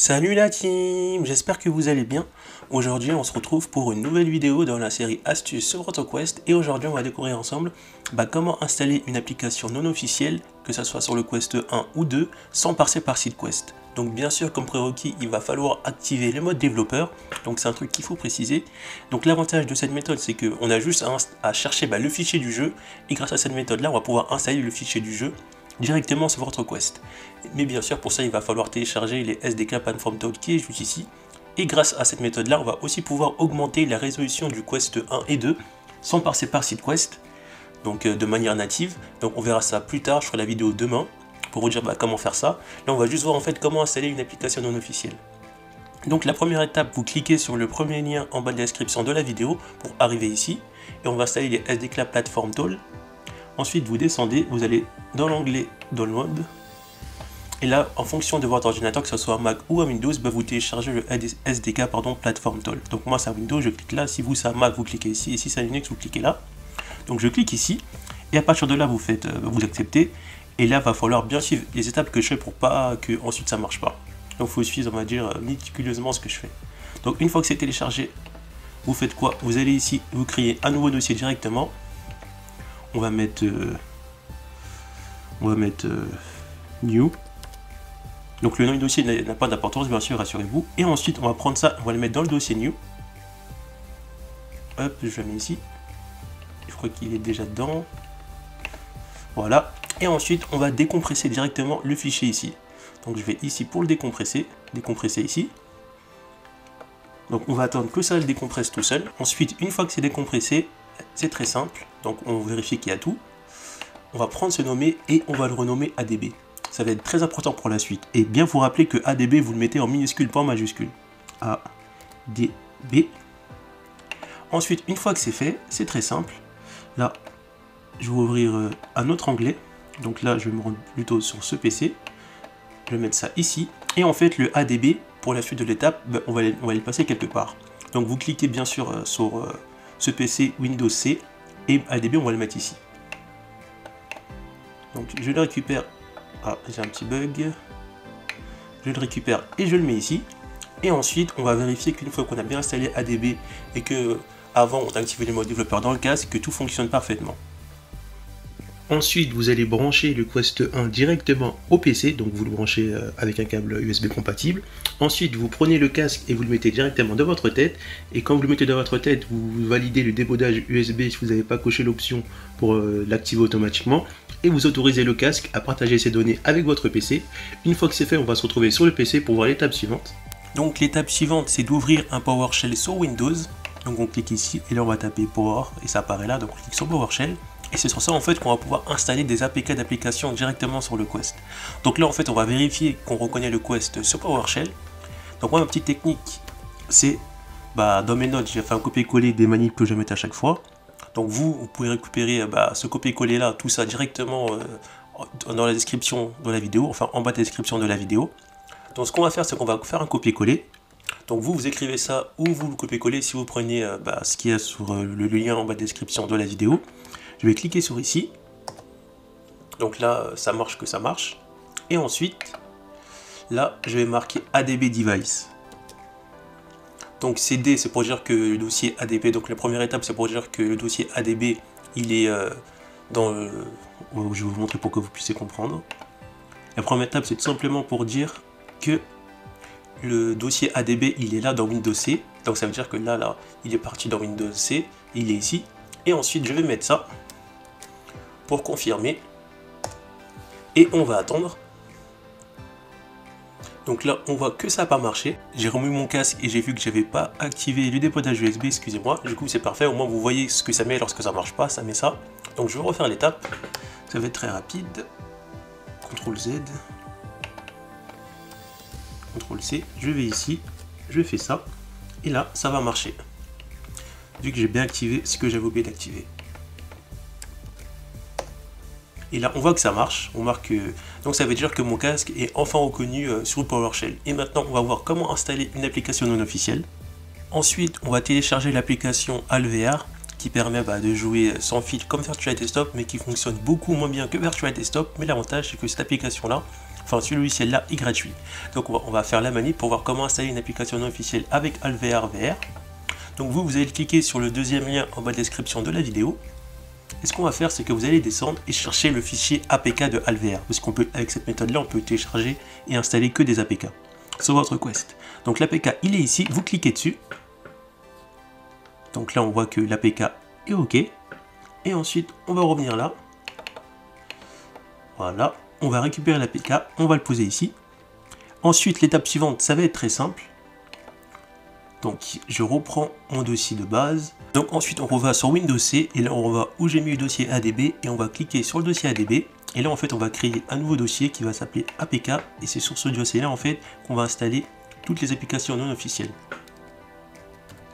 Salut la team, j'espère que vous allez bien. Aujourd'hui on se retrouve pour une nouvelle vidéo dans la série astuces sur AutoQuest et aujourd'hui on va découvrir ensemble comment installer une application non officielle, que ce soit sur le Quest 1 ou 2, sans passer par SeedQuest. Donc bien sûr comme prérequis il va falloir activer le mode développeur, donc c'est un truc qu'il faut préciser. Donc l'avantage de cette méthode c'est qu'on a juste à chercher le fichier du jeu et grâce à cette méthode là on va pouvoir installer le fichier du jeu directement sur votre Quest. Mais bien sûr pour ça il va falloir télécharger les SDK Platform Tool qui est juste ici. Et grâce à cette méthode là on va aussi pouvoir augmenter la résolution du Quest 1 et 2 sans passer par SeedQuest, donc de manière native. Donc on verra ça plus tard, je ferai la vidéo demain pour vous dire comment faire ça. Là on va juste voir en fait comment installer une application non officielle. Donc la première étape, vous cliquez sur le premier lien en bas de la description de la vidéo pour arriver ici et on va installer les SDK Platform Tool. Ensuite vous descendez, vous allez dans l'onglet Download et là en fonction de votre ordinateur, que ce soit Mac ou à Windows, vous téléchargez le SDK Platform Tool. Donc moi c'est à Windows, je clique là, si vous c'est à Mac vous cliquez ici et si c'est à Linux vous cliquez là. Donc je clique ici et à partir de là vous acceptez et là va falloir bien suivre les étapes que je fais pour pas que ensuite ça marche pas. Donc il faut suivre on va dire méticuleusement ce que je fais. Donc une fois que c'est téléchargé, vous faites quoi? Vous allez ici, vous créez un nouveau dossier directement. On va mettre new. Donc le nom du dossier n'a pas d'importance, bien sûr, rassurez-vous. Et ensuite, on va prendre ça, on va le mettre dans le dossier new. Hop, je le mets ici. Je crois qu'il est déjà dedans. Voilà. Et ensuite, on va décompresser directement le fichier ici. Donc je vais ici pour le décompresser ici. Donc on va attendre que ça le décompresse tout seul. Ensuite, une fois que c'est décompressé, c'est très simple. Donc on vérifie qu'il y a tout. On va prendre ce nommé et on va le renommer ADB. Ça va être très important pour la suite. Et bien vous rappeler que ADB vous le mettez en minuscule, pas en majuscule. ADB. Ensuite, une fois que c'est fait, c'est très simple. Là, je vais ouvrir un autre onglet. Donc là, je vais me rendre plutôt sur ce PC. Je vais mettre ça ici. Et en fait, le ADB, pour la suite de l'étape, on va le passer quelque part. Donc vous cliquez bien sûr sur ce PC Windows C et ADB, on va le mettre ici. Donc je le récupère. Ah, j'ai un petit bug. Je le récupère et je le mets ici. Et ensuite, on va vérifier qu'une fois qu'on a bien installé ADB et que avant on a activé le mode développeur dans le casque, que tout fonctionne parfaitement. Ensuite, vous allez brancher le Quest 1 directement au PC, donc vous le branchez avec un câble USB compatible. Ensuite, vous prenez le casque et vous le mettez directement dans votre tête. Et quand vous le mettez dans votre tête, vous validez le décodage USB si vous n'avez pas coché l'option pour l'activer automatiquement. Et vous autorisez le casque à partager ses données avec votre PC. Une fois que c'est fait, on va se retrouver sur le PC pour voir l'étape suivante. Donc l'étape suivante, c'est d'ouvrir un PowerShell sur Windows. Donc on clique ici et là on va taper Power et ça apparaît là, donc on clique sur PowerShell. Et c'est sur ça en fait qu'on va pouvoir installer des APK d'application directement sur le Quest. Donc là en fait on va vérifier qu'on reconnaît le Quest sur PowerShell. Donc moi ma petite technique c'est dans mes notes j'ai fait un copier-coller des manips que je mets à chaque fois. Donc vous pouvez récupérer ce copier-coller là, tout ça directement dans la description de la vidéo, enfin en bas de la description de la vidéo. Donc ce qu'on va faire c'est qu'on va faire un copier-coller. Donc vous écrivez ça ou vous le copiez-coller si vous prenez ce qu'il y a sur le lien en bas de la description de la vidéo. Je vais cliquer sur ici. Donc là, ça marche que ça marche. Et ensuite, là, je vais marquer ADB Device. Donc CD, c'est pour dire que le dossier ADB, donc la première étape, c'est pour dire que le dossier ADB, il est dans le... Je vais vous montrer pour que vous puissiez comprendre. La première étape, c'est tout simplement pour dire que le dossier ADB, il est là dans Windows C. Donc ça veut dire que là, il est parti dans Windows C, il est ici. Et ensuite, je vais mettre ça pour confirmer et on va attendre. Donc là on voit que ça n'a pas marché. J'ai remis mon casque et j'ai vu que j'avais pas activé le décodage USB, excusez-moi. Du coup c'est parfait, au moins vous voyez ce que ça met lorsque ça marche pas, ça met ça. Donc je vais refaire l'étape, ça va être très rapide. CTRL Z, CTRL C, je vais ici, je fais ça et là ça va marcher vu que j'ai bien activé ce que j'avais oublié d'activer. Et là, on voit que ça marche. On marque donc ça veut dire que mon casque est enfin reconnu sur le PowerShell. Et maintenant, on va voir comment installer une application non officielle. Ensuite, on va télécharger l'application Alvear qui permet de jouer sans fil comme Virtual Desktop, mais qui fonctionne beaucoup moins bien que Virtual Desktop. Mais l'avantage, c'est que cette application-là, enfin ce logiciel-là est gratuit. Donc on va faire la manip pour voir comment installer une application non officielle avec Alvear VR. Donc vous allez cliquer sur le deuxième lien en bas de description de la vidéo. Et ce qu'on va faire, c'est que vous allez descendre et chercher le fichier APK de Alvear. Parce qu'on peut, avec cette méthode-là, on peut télécharger et installer que des APK sur votre Quest. Donc l'APK, il est ici, vous cliquez dessus. Donc là, on voit que l'APK est OK. Et ensuite, on va revenir là. Voilà, on va récupérer l'APK, on va le poser ici. Ensuite, l'étape suivante, ça va être très simple. Donc je reprends mon dossier de base. Donc ensuite on va sur Windows C et là on va où j'ai mis le dossier ADB et on va cliquer sur le dossier ADB. Et là en fait on va créer un nouveau dossier qui va s'appeler APK et c'est sur ce dossier là en fait qu'on va installer toutes les applications non officielles.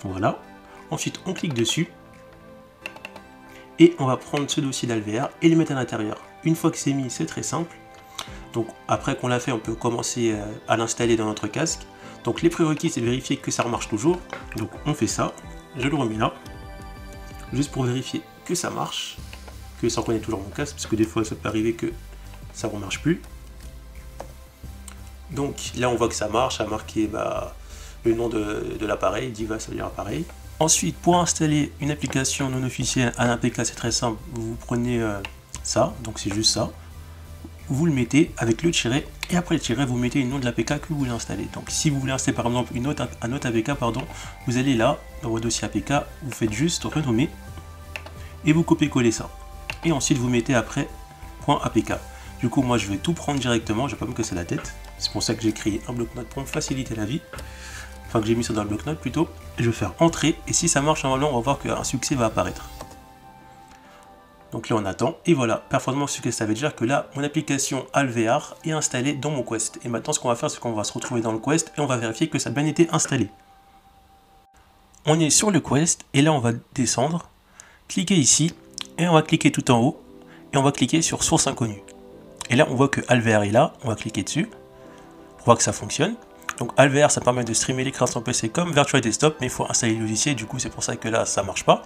Voilà. Ensuite on clique dessus et on va prendre ce dossier d'Alvear et le mettre à l'intérieur. Une fois que c'est mis, c'est très simple. Donc après qu'on l'a fait, on peut commencer à l'installer dans notre casque. Donc les prérequis, c'est de vérifier que ça remarche toujours. Donc on fait ça, je le remets là, juste pour vérifier que ça marche, que ça reconnaît toujours mon casque, parce que des fois ça peut arriver que ça ne remarche plus. Donc là on voit que ça marche, ça a marqué le nom de l'appareil, Diva ça veut dire appareil. Ensuite, pour installer une application non officielle à l'APK, c'est très simple, vous prenez ça, donc c'est juste ça. Vous le mettez avec le tiret et après le tiret vous mettez le nom de l'APK que vous voulez installer. Donc si vous voulez installer par exemple un autre APK, vous allez là dans votre dossier APK, vous faites juste renommer et vous copiez-coller ça. Et ensuite vous mettez après .apk. Du coup moi je vais tout prendre directement, je vais pas me casser la tête. C'est pour ça que j'ai créé un bloc-notes pour me faciliter la vie. Enfin que j'ai mis ça dans le bloc-notes plutôt. Et je vais faire entrer et si ça marche normalement on va voir qu'un succès va apparaître. Donc là on attend, et voilà, performance succès, ça veut dire que là, mon application Alvear est installée dans mon Quest. Et maintenant ce qu'on va faire, c'est qu'on va se retrouver dans le Quest, et on va vérifier que ça a bien été installé. On est sur le Quest, et là on va descendre, cliquer ici, et on va cliquer tout en haut, et on va cliquer sur source inconnue. Et là on voit que Alvear est là, on va cliquer dessus, pour voir que ça fonctionne. Donc Alvear, ça permet de streamer l'écran sur PC comme Virtual Desktop, mais il faut installer le logiciel, du coup c'est pour ça que là ça marche pas.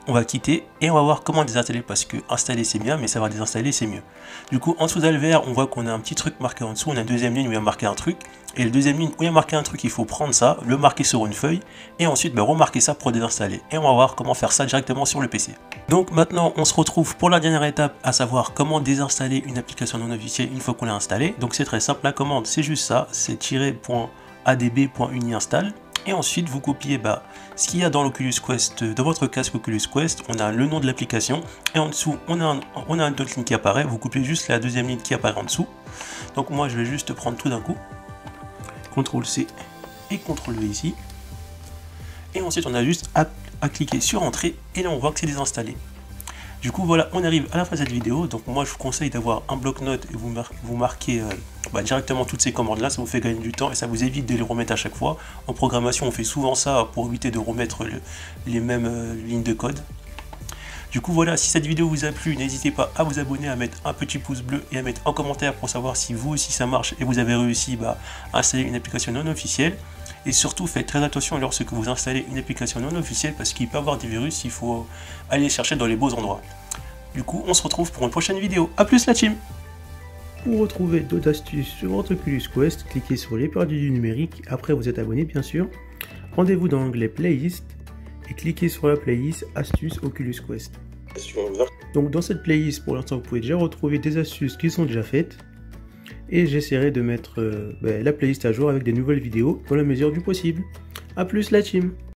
On va quitter et on va voir comment désinstaller parce que installer c'est bien mais savoir désinstaller c'est mieux. Du coup en dessous d'Alvear on voit qu'on a un petit truc marqué en dessous, on a une deuxième ligne où il y a marqué un truc et la deuxième ligne où il y a marqué un truc il faut prendre ça, le marquer sur une feuille et ensuite remarquer ça pour désinstaller et on va voir comment faire ça directement sur le PC. Donc maintenant on se retrouve pour la dernière étape à savoir comment désinstaller une application non officielle une fois qu'on l'a installée. Donc c'est très simple, la commande c'est juste ça, c'est -adb.uniinstall. Et ensuite, vous copiez ce qu'il y a dans l'Oculus Quest, dans votre casque Oculus Quest. On a le nom de l'application et en dessous, on a une autre ligne qui apparaît. Vous copiez juste la deuxième ligne qui apparaît en dessous. Donc moi, je vais juste prendre tout d'un coup. CTRL-C et CTRL-V ici. Et ensuite, on a juste à cliquer sur Entrée et là, on voit que c'est désinstallé. Du coup, voilà, on arrive à la fin de cette vidéo. Donc moi, je vous conseille d'avoir un bloc-notes et vous marquez directement toutes ces commandes-là. Ça vous fait gagner du temps et ça vous évite de les remettre à chaque fois. En programmation, on fait souvent ça pour éviter de remettre les mêmes lignes de code. Du coup, voilà, si cette vidéo vous a plu, n'hésitez pas à vous abonner, à mettre un petit pouce bleu et à mettre en commentaire pour savoir si vous aussi ça marche et vous avez réussi à installer une application non officielle. Et surtout, faites très attention lorsque vous installez une application non officielle parce qu'il peut y avoir des virus, il faut aller chercher dans les beaux endroits. Du coup, on se retrouve pour une prochaine vidéo. A plus la team! Pour retrouver d'autres astuces sur votre Oculus Quest, cliquez sur les perdus du numérique, après vous êtes abonné bien sûr. Rendez-vous dans l'onglet Playlist et cliquez sur la playlist Astuces Oculus Quest. Donc dans cette playlist, pour l'instant, vous pouvez déjà retrouver des astuces qui sont déjà faites. Et j'essaierai de mettre la playlist à jour avec des nouvelles vidéos dans la mesure du possible. A plus la team!